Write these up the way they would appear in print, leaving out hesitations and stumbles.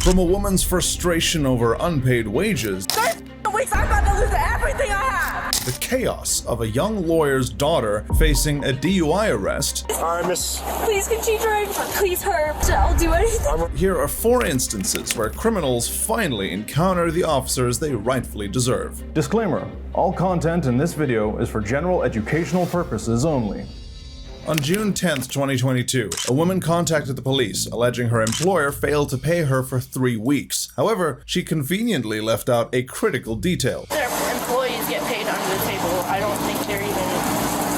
From a woman's frustration over unpaid wages, 3 weeks, I'm about to lose everything I have. the chaos of a young lawyer's daughter facing a DUI arrest, Alright, miss. Please, can she drive? Please, her. I'll do anything. here are 4 instances where criminals finally encounter the officers they rightfully deserve. Disclaimer: all content in this video is for general educational purposes only. On June 10th, 2022, a woman contacted the police alleging her employer failed to pay her for 3 weeks. However, she conveniently left out a critical detail. Their employees get paid under the table. I don't think they're even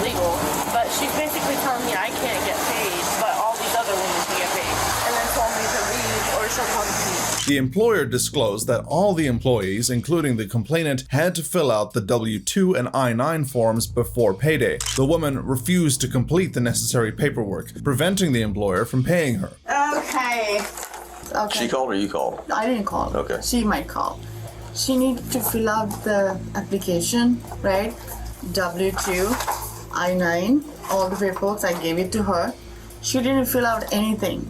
legal. But she's basically telling me I can't get paid, but all these other women can get paid. And then told me to leave or she'll come to me. The employer disclosed that all the employees, including the complainant, had to fill out the W-2 and I-9 forms before payday. The woman refused to complete the necessary paperwork, preventing the employer from paying her. Okay. She called or you called? I didn't call. Okay. She might call. She needed to fill out the application, right? W-2, I-9, all the paperwork. I gave it to her. She didn't fill out anything.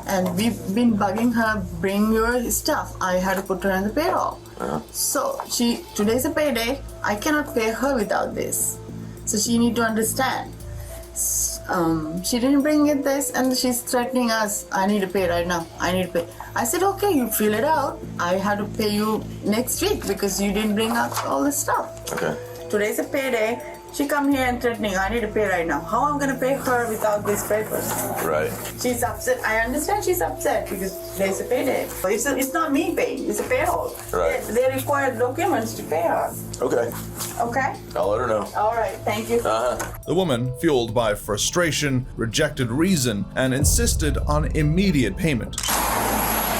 And we've been bugging her, bring your stuff. I had to put her on the payroll. So today's a payday. I cannot pay her without this. So she need to understand. She didn't bring it this and she's threatening us. I need to pay right now. I need to pay. I said, okay, you fill it out. I had to pay you next week because you didn't bring up all this stuff. Okay. Today's a payday. She come here and threatening, I need to pay right now. How I'm gonna pay her without these papers? Right. She's upset. I understand she's upset because there's a payday. But it's not me paying, it's a payroll. Right. They require documents to pay her. Okay. Okay? I'll let her know. All right, thank you. The woman, fueled by frustration, rejected reason, and insisted on immediate payment.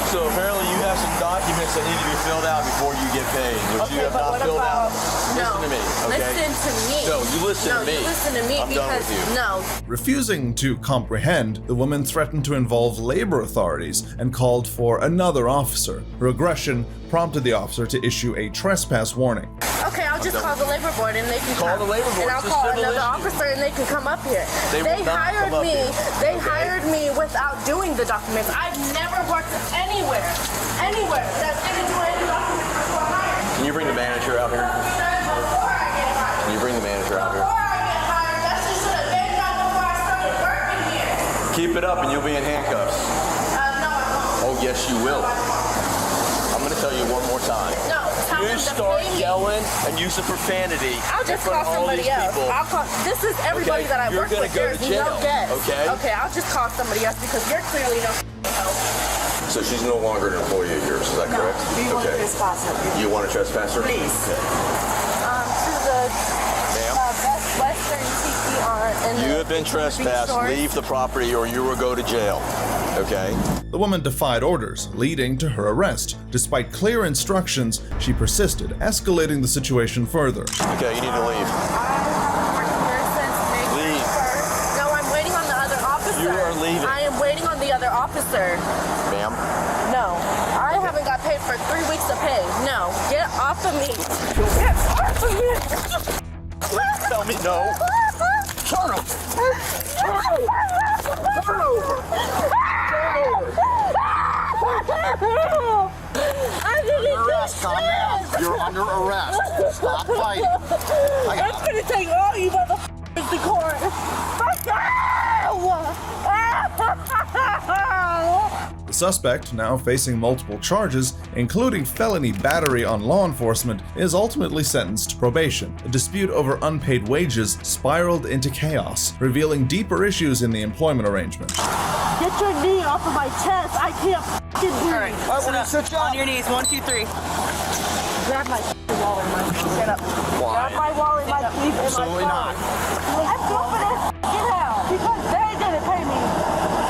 So apparently you have some documents that need to be filled out before you get paid, which you have but not what filled about... out. No. Listen to me, okay? Listen to me. No, you listen to me. No, you listen to me I'm done because... with you. No. Refusing to comprehend, the woman threatened to involve labor authorities and called for another officer. Her aggression prompted the officer to issue a trespass warning. Okay, I'll just call the labor board and they can Call come. the labor board. And I'll It's a call civil another issue. officer and they can come up here. They will not hired come up me. here. They Okay. hired me without doing the documents. I've never worked anywhere that didn't do any documents before hiring. Can you bring the manager out here? Before I get hired. Can you bring the manager out here? Before I get hired, that's just should have been done before I started working here. Keep it up and you'll be in handcuffs. No, I won't. Oh, yes, you will. I'm going to tell you one more time. No, tell You them to start pay me. yelling and using profanity. I'll just in front call of all somebody these else. people. I'll call. This is everybody Okay, that I you're work gonna with. go to There's no jail, guess. okay? Okay, I'll just call somebody else because you're clearly no help. So she's no longer an employee of yours, is that No, correct? we want to trespass her. You want to trespass her? Please. To the Ma'am? Best Western Tiki on. And You have been trespassed. Leave the property or you will go to jail. Okay? The woman defied orders, leading to her arrest. Despite clear instructions, she persisted, escalating the situation further. Okay, you need to leave. Leave. No, I'm waiting on the other officer. You are leaving. I am waiting on the other officer. Ma'am? No, I haven't got paid for 3 weeks of pay. No, get off of me. Get off of me. Please tell me no. Turn him. I didn't do shit. Calm down. You're under arrest. Stop fighting. I'm gonna take all you motherfuckers to court. Fuck you! The suspect, now facing multiple charges, including felony battery on law enforcement, is ultimately sentenced to probation. A dispute over unpaid wages spiraled into chaos, revealing deeper issues in the employment arrangement. Get your knee off of my chest. I can't fucking breathe. All right, sit down. On your knees, 1, 2, 3. Grab my wallet, my Get up. Why? Grab my wallet, my keys, and my Absolutely phone. not. I'm doing this. Get out. Because they didn't pay me.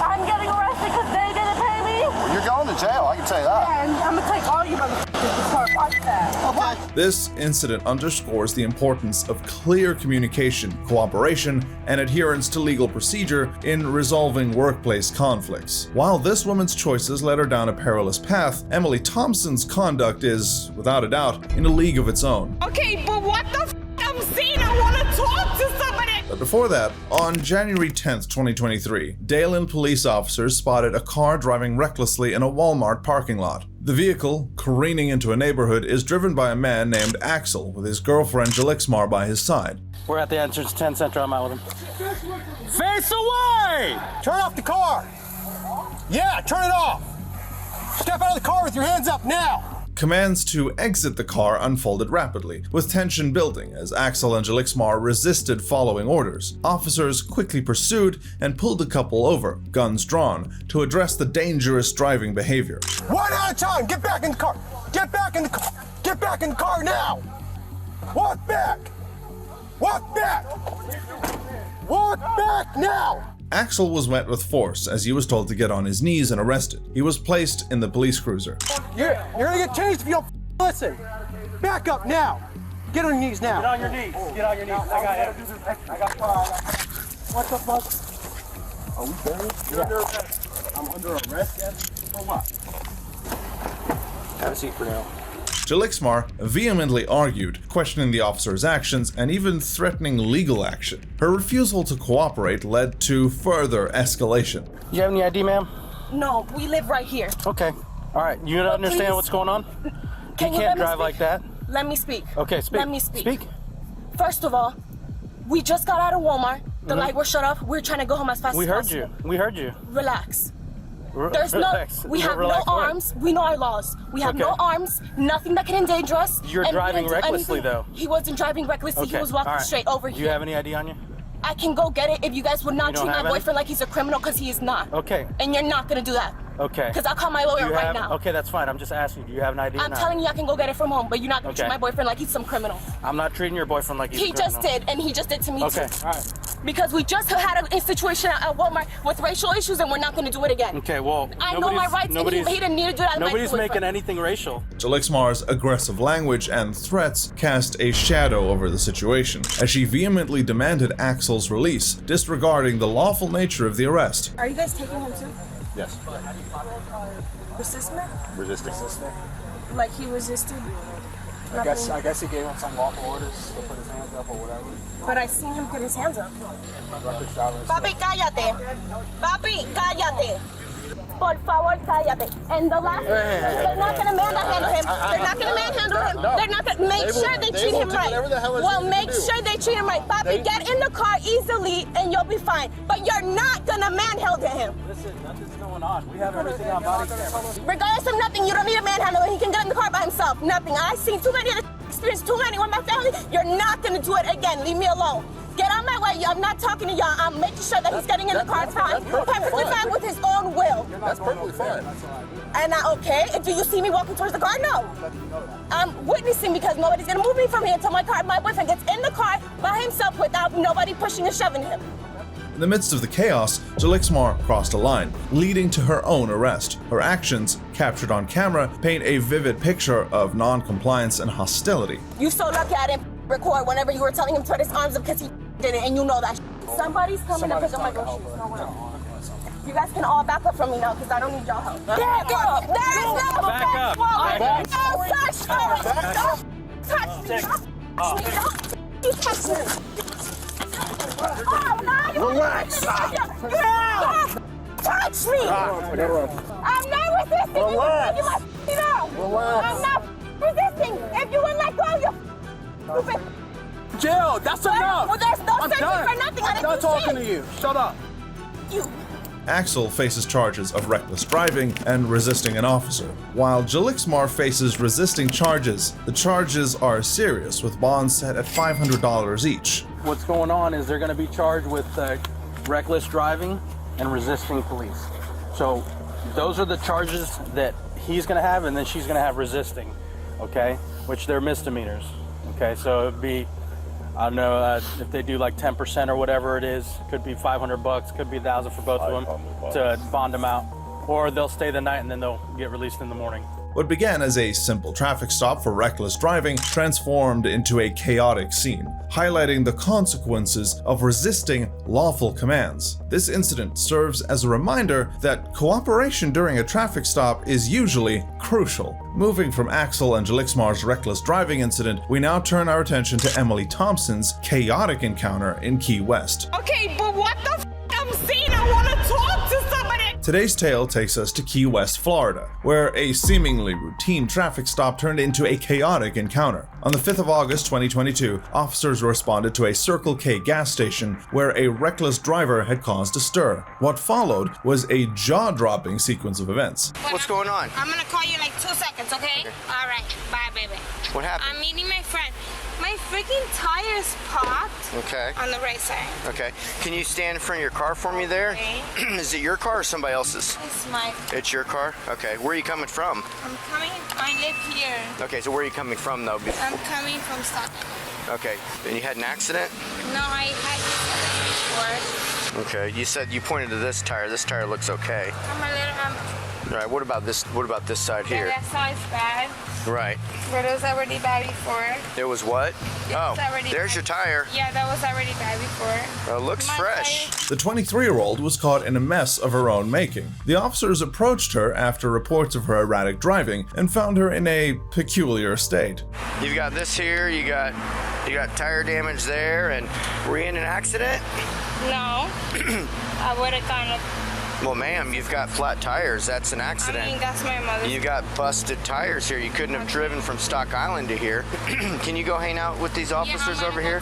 I'm getting arrested because they didn't pay me. You're going to jail, I can tell you that. And I'm gonna take all you motherfuckers to court. Watch that. Okay. This incident underscores the importance of clear communication, cooperation, and adherence to legal procedure in resolving workplace conflicts. While this woman's choices led her down a perilous path, Emily Thompson's conduct is, without a doubt, in a league of its own. Okay, but what the I'm seeing? I want to talk to somebody. But before that, on January 10th, 2023, Dalen police officers spotted a car driving recklessly in a Walmart parking lot. The vehicle, careening into a neighborhood, is driven by a man named Axel with his girlfriend Jalixmar by his side. We're at the entrance 10 Central. I'm out with him. Face away! Turn off the car. Yeah, turn it off. Step out of the car with your hands up now. Commands to exit the car unfolded rapidly, with tension building as Axel and Jalixmar resisted following orders. Officers quickly pursued and pulled the couple over, guns drawn, to address the dangerous driving behavior. One at a time. Get back in the car. Get back in the car. Get back in the car now. Walk back. Walk back. Walk back now. Axel was met with force as he was told to get on his knees and arrested. He was placed in the police cruiser. You're gonna get chased if you don't listen. Back up now. Get on your knees now. Get on your knees. Get on your knees. I got him. I got What the fuck? Are we serious? You're under arrest. I'm under arrest yet? For what? Have a seat for now. Jalixmar vehemently argued, questioning the officer's actions and even threatening legal action. Her refusal to cooperate led to further escalation. You have any ID, ma'am? No, we live right here. Okay. All right. You don't understand please. what's going on? Can you you can't let me drive speak? like that. Let me speak. Okay, speak. Let me speak. Speak. First of all, we just got out of Walmart. The light was shut off. We're trying to go home as fast We as heard possible. you. We heard you. Relax. There's Relax. no, we have no Relax what? arms. We know our laws. We have no Okay. arms. Nothing that can endanger us. You're and we driving didn't do recklessly, anything. though. He wasn't driving recklessly. Okay. He was walking all right. straight over Do here. you have any ID on you? I can go get it if you guys would not You don't treat my have any? boyfriend like he's a criminal, because he is not. Okay. And you're not gonna do that. Okay. Because I'll call my lawyer Do you right have, now. Okay, that's fine. I'm just asking. Do you have an ID or I'm not? telling you I can go get it from home, but you're not gonna treat Okay. my boyfriend like he's some criminal. I'm not treating your boyfriend like he's He a criminal. just did, and he just did to me Okay. too. All right. Because we just had a situation at Walmart with racial issues, and we're not gonna do it again. Okay. Well, I know my rights, and he didn't need to do that. to my Nobody's boyfriend. making anything racial. Jalixmar's aggressive language and threats cast a shadow over the situation, as she vehemently demanded Axel's release, disregarding the lawful nature of the arrest. Are you guys taking him too? Yes. Resistment? Resisting. Like he resisted? I guess he gave him some lawful orders to put his hands up or whatever. But I seen him put his hands up. Record silence. Papi, cállate. Papi, cállate. Por favor, cállate. And the last, they're not gonna manhandle him. They're not gonna manhandle him. They're not gonna make sure they treat him right. Well, make sure they treat him right. Papi, get in the car easily and you'll be fine. But you're not gonna manhandle him. Listen, nothing's going on. We have everything on body camera. Regardless of nothing, you don't need a manhandle him. He can get in the car by himself. Nothing. I've seen too many of this experience, too many with my family. You're not gonna do it again. Leave me alone. Get on my way. I'm not talking to y'all. I'm making sure that he's getting in the car fine. Perfectly fine with his own will. That's perfectly fine. And okay, do you see me walking towards the car? No. I'm witnessing because nobody's gonna move me from here until my boyfriend gets in the car by himself without nobody pushing and shoving him. In the midst of the chaos, Jalixmar crossed a line, leading to her own arrest. Her actions, captured on camera, paint a vivid picture of non-compliance and hostility. You so lucky I didn't record whenever you were telling him to put his arms up because he did it, and you know that. Somebody's coming to pick up my groceries. No way. You guys can all back up from me now because I don't need y'all help. Back up! There is no Back up. Back up. Don't touch me! Don't touch me! You touch me! Oh, no! Relax. Touch me! I'm not resisting! Relax. You must know! Relax. I'm not resisting! If you would let go of your stupid... Jill, that's enough. Well, there's no I'm searching done. for nothing. I I'm didn't done do talking shit. to you. Shut up. You. Axel faces charges of reckless driving and resisting an officer, while Jalixmar faces resisting charges. The charges are serious, with bonds set at $500 each. What's going on is they're going to be charged with reckless driving and resisting police. So those are the charges that he's going to have, and then she's going to have resisting, okay? Which they're misdemeanors, okay? So it'd be, I don't know, if they do like 10% or whatever it is, could be $500, could be $1,000 for both of them to bond them out, or they'll stay the night and then they'll get released in the morning. What began as a simple traffic stop for reckless driving transformed into a chaotic scene, highlighting the consequences of resisting lawful commands. This incident serves as a reminder that cooperation during a traffic stop is usually crucial. Moving from Axel and Gelixmar's reckless driving incident, we now turn our attention to Emily Thompson's chaotic encounter in Key West. Okay, but what the f I'm saying? I want to talk to somebody. Today's tale takes us to Key West, Florida, where a seemingly routine traffic stop turned into a chaotic encounter. On the 5th of August 2022, officers responded to a Circle K gas station where a reckless driver had caused a stir. What followed was a jaw-dropping sequence of events. What's going on? I'm gonna call you like 2 seconds, okay? All right, bye, baby. What happened? I'm meeting my friend. My freaking tire's popped. Okay. On the right side. Okay. Can you stand in front of your car for me there? Okay. Is it your car or somebody else's? It's my. It's your car? Okay. Where are you coming from? I'm coming. I live here. Okay, so where are you coming from though? I'm coming from Stockton. Okay. And you had an accident? No, I had this before. Okay. You said you pointed to this tire. This tire looks okay. I'm a little. All right. What about this? What about this side here? That side's bad. Right. But it was already bad before. It was what? was already there's bad. your tire. Yeah, that was already bad before. It looks My fresh. tire- The 23-year-old was caught in a mess of her own making. The officers approached her after reports of her erratic driving and found her in a peculiar state. You've got this here. You got tire damage there. And were you in an accident? No. I would have gone. Well, ma'am, you've got flat tires. That's an accident. I mean, that's my mother's. You got busted tires here. You couldn't have driven from Stock Island to here. Can you go hang out with these officers over here?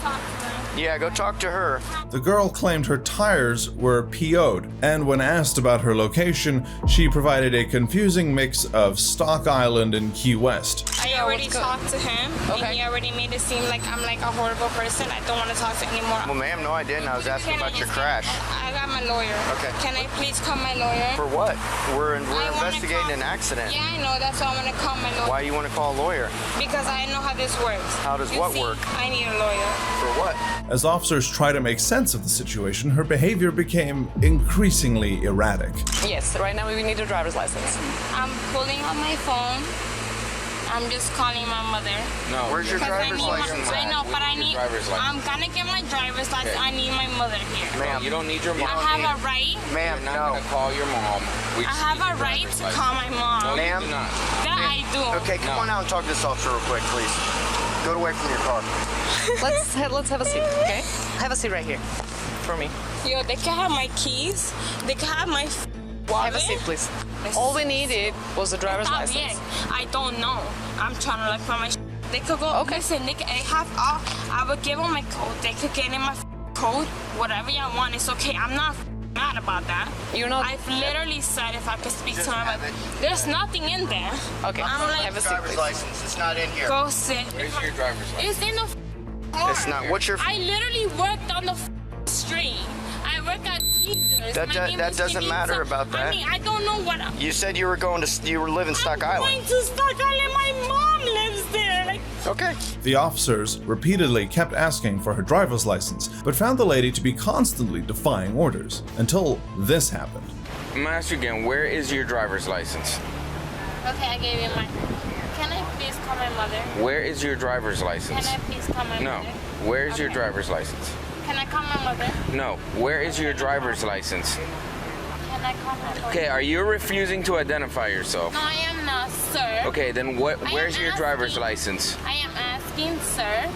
Yeah, go talk to her. The girl claimed her tires were PO'd, and when asked about her location, she provided a confusing mix of Stock Island and Key West. I already talked to him, and he already made it seem like I'm like a horrible person. I don't want to talk to anymore. Well, ma'am, no, I didn't. I was asking about your crash. I got my lawyer. Okay. Can I please call my lawyer? For what? We're I wanna investigating call- an accident. Yeah, I know. That's why I want to call my lawyer. Why you want to call a lawyer? Because I know how this works. How does You what see, work? I need a lawyer. For what? As officers try to make sense of the situation, her behavior became increasingly erratic. Yes, right now we need a driver's license. I'm pulling on my phone. I'm just calling my mother. No. Where's your Because driver's license I at? know, but I Where's need. your driver's license? I'm gonna get my driver's license. I need my mother here. Ma'am, You don't need your mom. I have a right. ma'am, You're not no. gonna call your mom. We I just have need a your right driver's to license. call my mom. No, Ma'am? you do not. That I do. Okay, come No. on out and talk to this officer real quick, please. Go away from your car. Let's have a seat, okay? Have a seat right here for me. Yo, they can have my keys. They can have my wallet. Have a seat, please. All we needed was a driver's license. Yeah, I don't know. I'm trying to look for my. They could go. Okay. Listen, they have all. I would give them my code. They could get in my code. Whatever y'all want, it's okay. I'm not mad about that. You're not. I've literally said if I could speak to have my. it. There's nothing in there. Okay. I'm like, Have a seat, Driver's please. license. It's not in here. go sit. Where's your driver's license? It's in the car. It's not. What's your? I literally worked on the street. I work at Teasers. That My do- name that is doesn't Denise. matter about that. I mean, I don't know what. You said you were going to. You were living Stock I'm Island. going to Stock Island. My mom lives there. Like, Okay. The officers repeatedly kept asking for her driver's license, but found the lady to be constantly defying orders, until this happened. I'm gonna ask you again, where is your driver's license? okay, I gave you mine. Can I please call my mother? Where is your driver's Can license? I please call my No. mother? Where's your Okay. driver's license? Can I call my mother? No. Where is your driver's license? Can I call my mother? Okay, are you refusing to identify yourself? No, I am not, sir. Okay, then I where's am your driver's asking- license? I am asking, sir,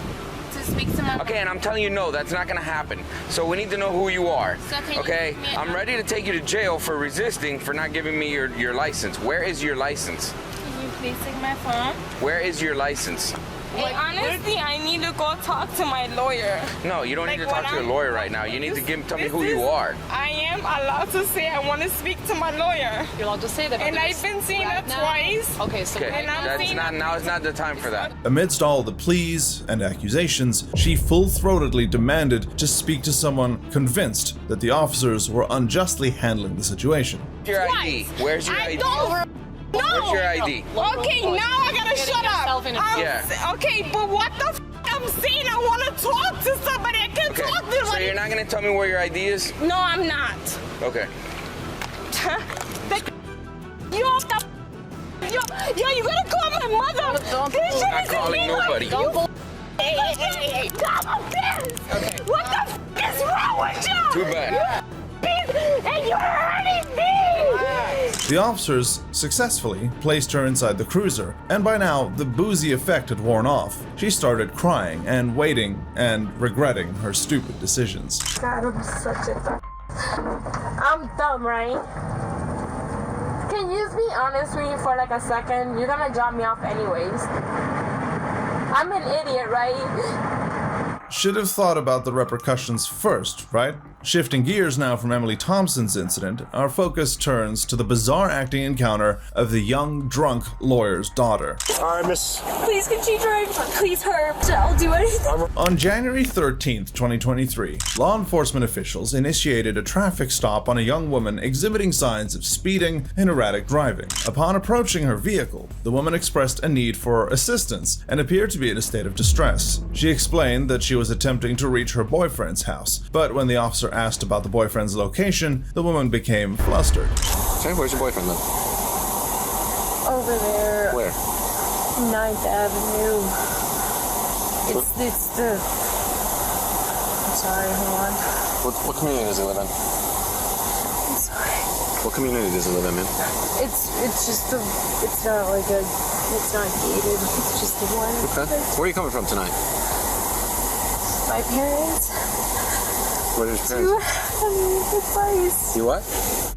to speak to my Okay, and I'm telling you no, that's not gonna happen. So we need to know who you are. So can you Okay? give me a I'm ready to take you to jail for resisting for not giving me your license. Where is your license? Can you please take my phone? Where is your license? Hey, honestly, I need to go talk to my lawyer. No, you don't need to Like, talk what to a I'm- lawyer right now. You need to tell me This who you is- are. I am allowed to say I want to speak to my lawyer. You're allowed to say that. but And there's- I've been saying right that now- twice. Okay, so Okay, right And I'm now, saying that's not now is not the time for that. Amidst all the pleas and accusations, she full-throatedly demanded to speak to someone convinced that the officers were unjustly handling the situation. Your ID. Where's your I ID? don't. No. Where's your ID? Okay, now I gotta Getting shut yourself up. in a- Yeah. Okay, but what the f? I'm saying I want to talk to somebody. I can't Okay. talk to So somebody. you're not gonna tell me where your ID is? No, I'm not. Okay. Yo, you gotta call my mother. This shit is illegal. Hey. Stop this. Okay. What the is wrong with you? Too bad. And you're hurting me. The officers successfully placed her inside the cruiser, and by now the boozy effect had worn off. She started crying and waiting and regretting her stupid decisions. God, I'm such a dumb. I'm dumb, right? Can you just be honest with me for like a second? You're gonna drop me off anyways. I'm an idiot, right? Should have thought about the repercussions first, right? Shifting gears now from Emily Thompson's incident, our focus turns to the bizarre acting encounter of the young, drunk lawyer's daughter. All right, miss. Please, can she drive? Please, her. I'll do anything. On January 13th, 2023, law enforcement officials initiated a traffic stop on a young woman exhibiting signs of speeding and erratic driving. Upon approaching her vehicle, the woman expressed a need for assistance and appeared to be in a state of distress. She explained that she was attempting to reach her boyfriend's house, but when the officer asked about the boyfriend's location, the woman became flustered. Okay, where's your boyfriend then? Over there. Where? 9th Avenue. It's the... I'm sorry, hold on. What community does he live in? I'm sorry. What community does he live in, man? It's just the... It's not like a... It's not gated. It's just the one. Okay. Where are you coming from tonight? My parents. Where are your parents? Advice. You what?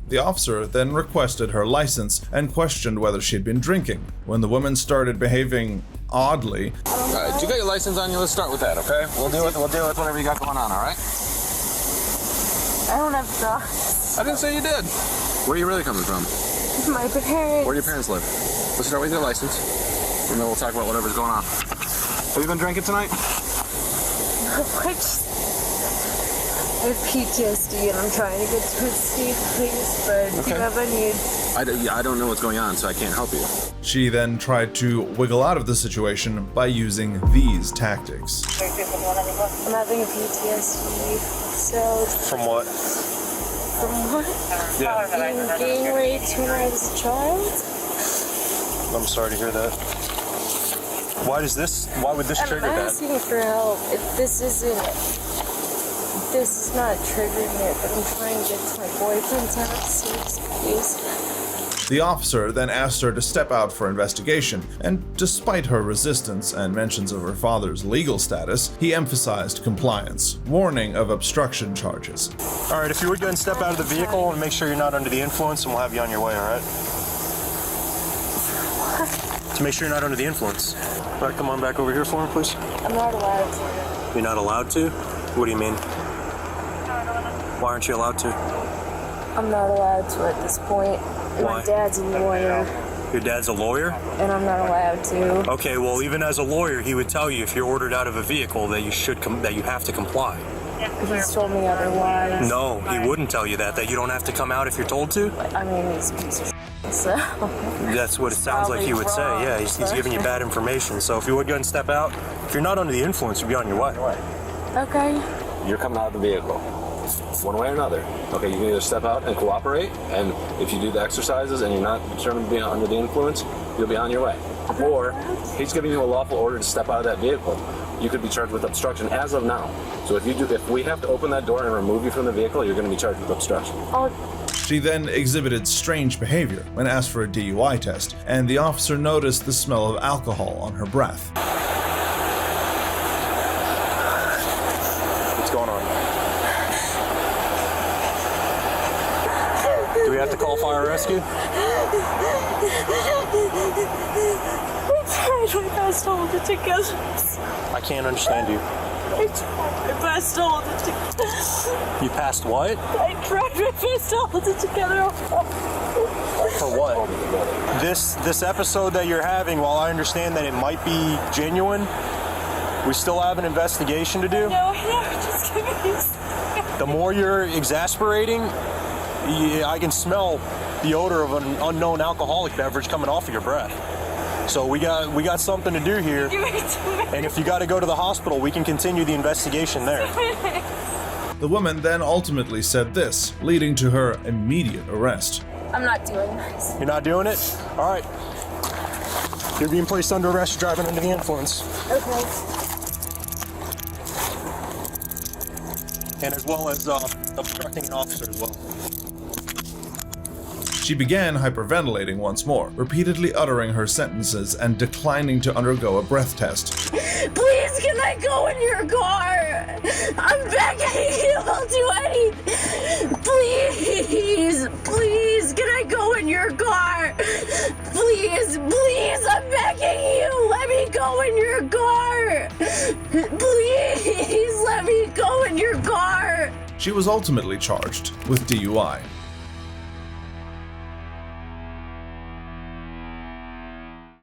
The officer then requested her license and questioned whether she had been drinking. When the woman started behaving oddly, All right, you got your license on you? Let's start with that, okay? We'll deal with whatever you got going on, all right? I don't have dogs. I didn't say you did. Where are you really coming from? My parents. Where do your parents live? Let's start with your license, and then we'll talk about whatever's going on. Have you been drinking tonight? I have PTSD and I'm trying to get to a safe place, but if you have any... I don't know what's going on, so I can't help you. she then tried to wiggle out of the situation by using these tactics. I'm having a PTSD, so... From what? From what? Yeah. Being gang raped when I was a child? I'm sorry to hear that. Why would this trigger I'm that? asking for help. If this is not triggering it, but I'm trying to get to my boyfriend's house, please. The officer then asked her to step out for investigation, and despite her resistance and mentions of her father's legal status, he emphasized compliance, warning of obstruction charges. All right, if you would go and step out of the vehicle and make sure you're not under the influence, and we'll have you on your way, all right? To make sure you're not under the influence. All right, come on back over here for me, please. I'm not allowed to. You're not allowed to? What do you mean? Why aren't you allowed to? I'm not allowed to at this point. Why? My dad's a lawyer, Your dad's a lawyer? and I'm not allowed to. Okay, well, even as a lawyer, he would tell you if you're ordered out of a vehicle that you have to comply. He's told me otherwise. No, he wouldn't tell you that you don't have to come out if you're told to. I mean, he's a piece of shit, so... That's what it sounds like he would say. Yeah, he's giving you bad information. So if you would go and step out, if you're not under the influence, you'll be on your way. Okay. You're coming out of the vehicle, one way or another. Okay, you can either step out and cooperate, and if you do the exercises and you're not determined to be under the influence, you'll be on your way. Or he's giving you a lawful order to step out of that vehicle. You could be charged with obstruction as of now. So if we have to open that door and remove you from the vehicle, you're going to be charged with obstruction. She then exhibited strange behavior when asked for a DUI test, and the officer noticed the smell of alcohol on her breath. What's going on? Do we have to call fire rescue? I tried my best to hold it together. I can't understand you. I tried my best to hold it together. You passed what? I tried my best to hold it together. For what? This episode that you're having, while I understand that it might be genuine, we still have an investigation to do. No, just give me this. The more you're exasperating, I can smell the odor of an unknown alcoholic beverage coming off of your breath. So we got something to do here. And if you got to go to the hospital, we can continue the investigation there. The woman then ultimately said this, leading to her immediate arrest. I'm not doing this. You're not doing it? All right. You're being placed under arrest for driving under the influence. Okay. And as well as obstructing an officer as well. She began hyperventilating once more, repeatedly uttering her sentences and declining to undergo a breath test. Please, can I go in your car? I'm begging you, I'll do anything. Please, please, can I go in your car? Please, please, I'm begging you. Let me go in your car. Please, let me go in your car. She was ultimately charged with DUI.